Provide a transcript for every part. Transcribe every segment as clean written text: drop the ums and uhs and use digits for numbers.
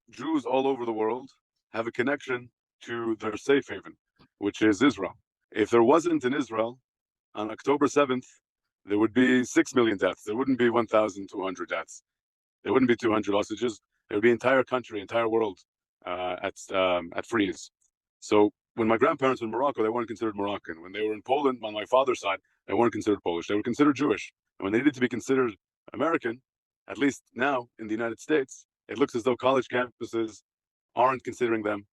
Jews all over the world have a connection to their safe haven, which is Israel. If there wasn't an Israel, on October 7th, there would be 6 million deaths. There wouldn't be 1,200 deaths. There wouldn't be 200 hostages. There would be entire country, entire world at freeze. So when my grandparents were in Morocco, they weren't considered Moroccan. When they were in Poland, on my father's side, they weren't considered Polish. They were considered Jewish. And when they needed to be considered American, at least now in the United States, it looks as though college campuses aren't considering them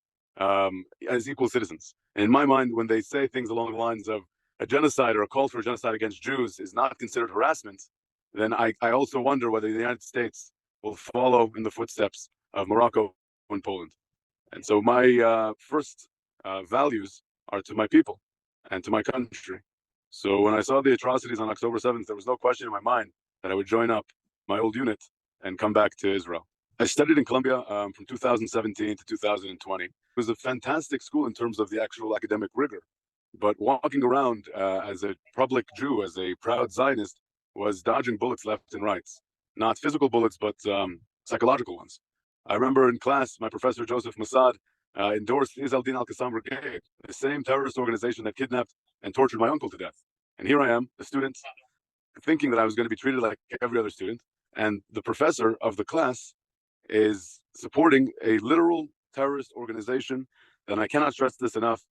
as equal citizens. And in my mind, when they say things along the lines of a genocide or a call for a genocide against Jews is not considered harassment, then I also wonder whether the United States will follow in the footsteps of Morocco and Poland. And so my first values are to my people and to my country. So when I saw the atrocities on October 7th, there was no question in my mind that I would join up my old unit and come back to Israel. I studied in Columbia from 2017 to 2020. It was a fantastic school in terms of the actual academic rigor. But walking around as a public Jew, as a proud Zionist, was dodging bullets left and right. Not physical bullets, but psychological ones. I remember in class, my professor, Joseph Mossad, endorsed Izz al-Din al-Qassam Brigade, the same terrorist organization that kidnapped and tortured my uncle to death. And here I am, a student, thinking that I was going to be treated like every other student. And the professor of the class is supporting a literal terrorist organization that, I cannot stress this enough,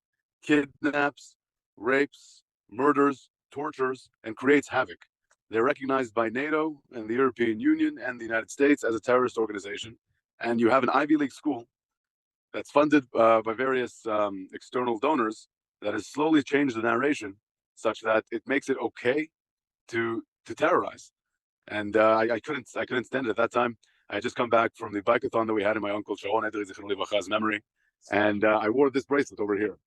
kidnaps, rapes, murders, tortures, and creates havoc. They're recognized by NATO and the European Union and the United States as a terrorist organization. And you have an Ivy League school that's funded by various external donors that has slowly changed the narration such that it makes it okay to terrorize. And I couldn't stand it at that time. I had just come back from the bike-a-thon that we had in my uncle Sharon Edri's memory, and I wore this bracelet over here.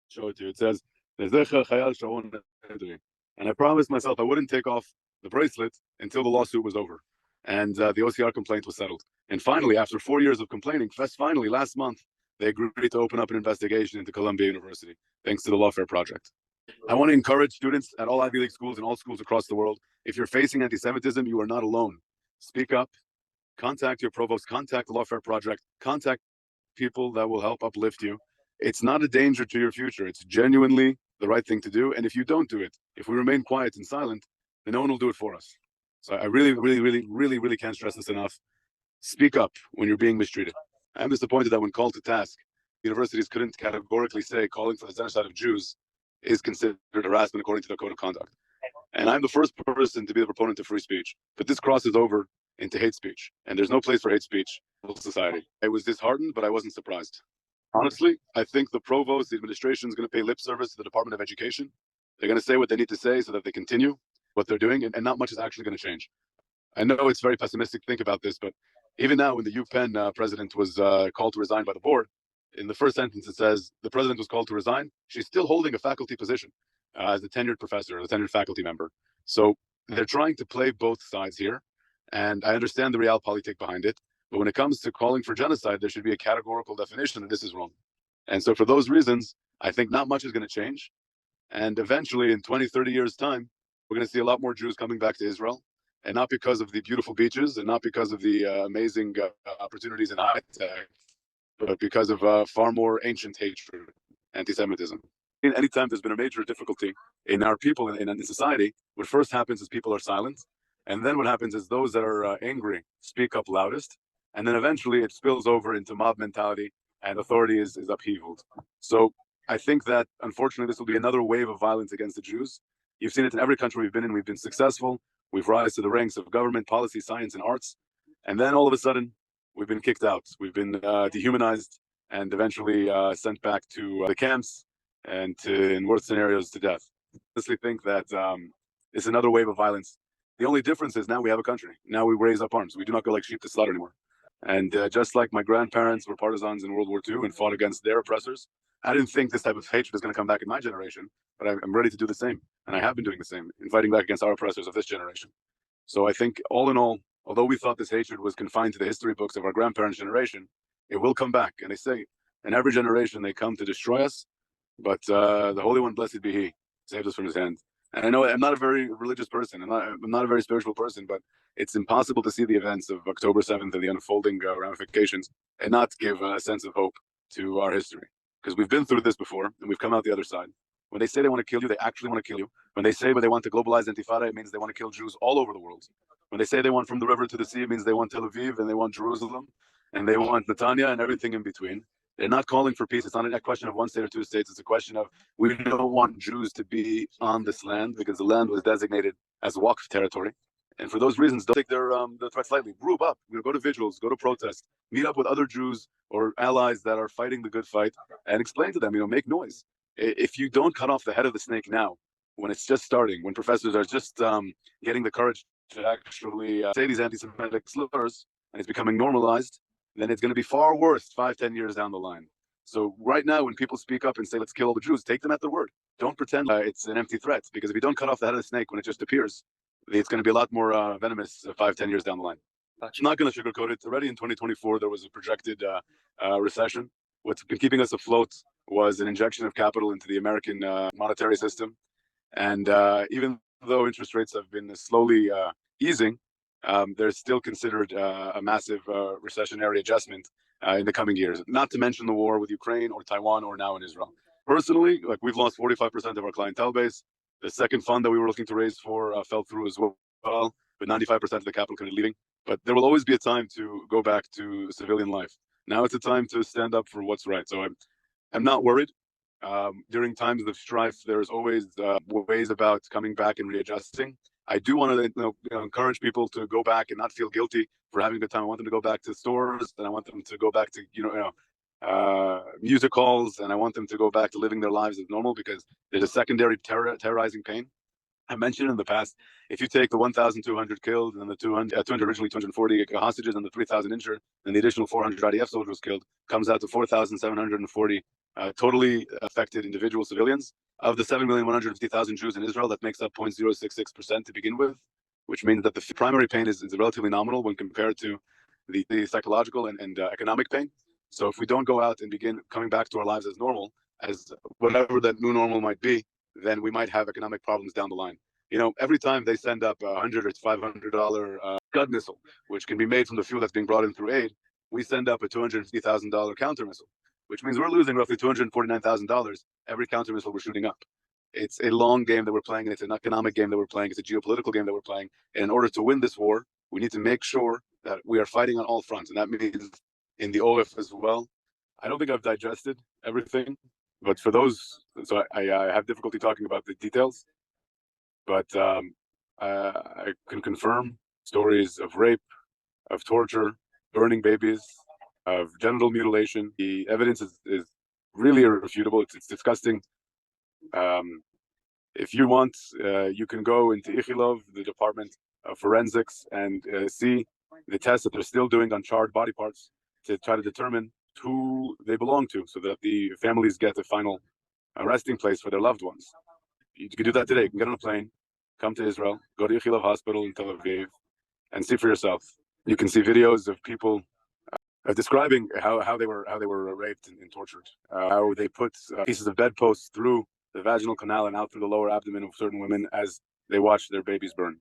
Show it to you. It says Lezecher Chayal Sharon Edri, and I promised myself I wouldn't take off the bracelet until the lawsuit was over, and the OCR complaint was settled. And finally, after 4 years of complaining, finally last month they agreed to open up an investigation into Columbia University, thanks to the Lawfare Project. I want to encourage students at all Ivy League schools and all schools across the world. If you're facing anti-Semitism, you are not alone. Speak up. Contact your provost. Contact the Lawfare Project. Contact people that will help uplift you. It's not a danger to your future. It's genuinely the right thing to do. And if you don't do it, if we remain quiet and silent, then no one will do it for us. So I really can't stress this enough. Speak up when you're being mistreated. I'm disappointed that when called to task, universities couldn't categorically say calling for the genocide of Jews is considered harassment according to the code of conduct. And I'm the first person to be the proponent of free speech. But this crosses over into hate speech. And there's no place for hate speech in society. I was disheartened, but I wasn't surprised. Honestly, I think the provost, the administration is going to pay lip service to the Department of Education. They're going to say what they need to say so that they continue what they're doing, and not much is actually going to change. I know it's very pessimistic to think about this, but even now when the UPenn president was called to resign by the board, in the first sentence it says the president was called to resign. She's still holding a faculty position as a tenured professor, a tenured faculty member. So they're trying to play both sides here. And I understand the realpolitik behind it. But when it comes to calling for genocide, there should be a categorical definition that this is wrong. And so for those reasons, I think not much is going to change. And eventually, in 20, 30 years' time, we're going to see a lot more Jews coming back to Israel. And not because of the beautiful beaches and not because of the amazing opportunities in high tech, but because of far more ancient hatred, anti-Semitism. Anytime there's been a major difficulty in our people, in society, what first happens is people are silent. And then what happens is those that are angry speak up loudest. And then eventually it spills over into mob mentality and authority is upheavaled. So I think that, unfortunately, this will be another wave of violence against the Jews. You've seen it in every country we've been in. We've been successful. We've risen to the ranks of government, policy, science, and arts. And then all of a sudden, we've been kicked out. We've been dehumanized and eventually sent back to the camps and in worst scenarios, to death. I honestly think that it's another wave of violence. The only difference is now we have a country. Now we raise up arms. We do not go like sheep to slaughter anymore. And just like my grandparents were partisans in World War II and fought against their oppressors, I didn't think this type of hatred is going to come back in my generation, but I'm ready to do the same. And I have been doing the same, in fighting back against our oppressors of this generation. So I think all in all, although we thought this hatred was confined to the history books of our grandparents' generation, it will come back. And they say, in every generation, they come to destroy us, but the Holy One, blessed be He, saved us from His hand. And I know I'm not a very religious person. I'm not a very spiritual person, but it's impossible to see the events of October 7th and the unfolding ramifications and not give a sense of hope to our history. Because we've been through this before and we've come out the other side. When they say they want to kill you, they actually want to kill you. When they say they want to globalize Intifada, it means they want to kill Jews all over the world. When they say they want from the river to the sea, it means they want Tel Aviv and they want Jerusalem and they want Netanya and everything in between. They're not calling for peace. It's not a question of one state or two states. It's a question of we don't want Jews to be on this land because the land was designated as Waqf territory. And for those reasons, don't take their threats lightly. Group up, go to vigils, go to protests, meet up with other Jews or allies that are fighting the good fight, and explain to them, make noise. If you don't cut off the head of the snake now, when it's just starting, when professors are just getting the courage to actually say these anti-Semitic slurs, and it's becoming normalized, then it's going to be far worse 5-10 years down the line. So right now, when people speak up and say, let's kill all the Jews, take them at their word. Don't pretend it's an empty threat, because if you don't cut off the head of the snake when it just appears, it's going to be a lot more venomous 5-10 years down the line. Gotcha. I'm not going to sugarcoat it. Already in 2024, there was a projected recession. What's been keeping us afloat was an injection of capital into the American monetary system. And even though interest rates have been slowly easing, there's still considered a massive recessionary adjustment in the coming years, not to mention the war with Ukraine or Taiwan or now in Israel. Personally, we've lost 45% of our clientele base. The second fund that we were looking to raise for fell through as well, with 95% of the capital community leaving. But there will always be a time to go back to civilian life. Now it's a time to stand up for what's right. So I'm not worried. During times of strife, there's always ways about coming back and readjusting. I do want to encourage people to go back and not feel guilty for having a good time. I want them to go back to stores, and I want them to go back to music halls, and I want them to go back to living their lives as normal, because there's a secondary terrorizing pain. I mentioned in the past, if you take the 1,200 killed and the 200 originally 240 hostages and the 3,000 injured, and the additional 400 IDF soldiers killed, comes out to 4,740 totally affected individual civilians. Of the 7,150,000 Jews in Israel, that makes up 0.066% to begin with, which means that the primary pain is relatively nominal when compared to the psychological and economic pain. So if we don't go out and begin coming back to our lives as normal, as whatever that new normal might be, then we might have economic problems down the line. Every time they send up $100 or $500 Scud missile, which can be made from the fuel that's being brought in through aid, we send up a $250,000 counter missile, which means we're losing roughly $249,000 every counter missile we're shooting up. It's a long game that we're playing, and it's an economic game that we're playing. It's a geopolitical game that we're playing. And in order to win this war, we need to make sure that we are fighting on all fronts, and that means in the OF as well. I don't think I've digested everything, but for those, so I have difficulty talking about the details, but I can confirm stories of rape, of torture, burning babies, of genital mutilation. The evidence is really irrefutable. It's disgusting. If you want, you can go into Ichilov, the Department of Forensics, and see the tests that they're still doing on charred body parts to try to determine who they belong to, so that the families get a final resting place for their loved ones. You can do that today. You can get on a plane, come to Israel, go to Ichilov Hospital in Tel Aviv, and see for yourself. You can see videos of people describing how they were raped and tortured, how they put pieces of bedposts through the vaginal canal and out through the lower abdomen of certain women as they watched their babies burn.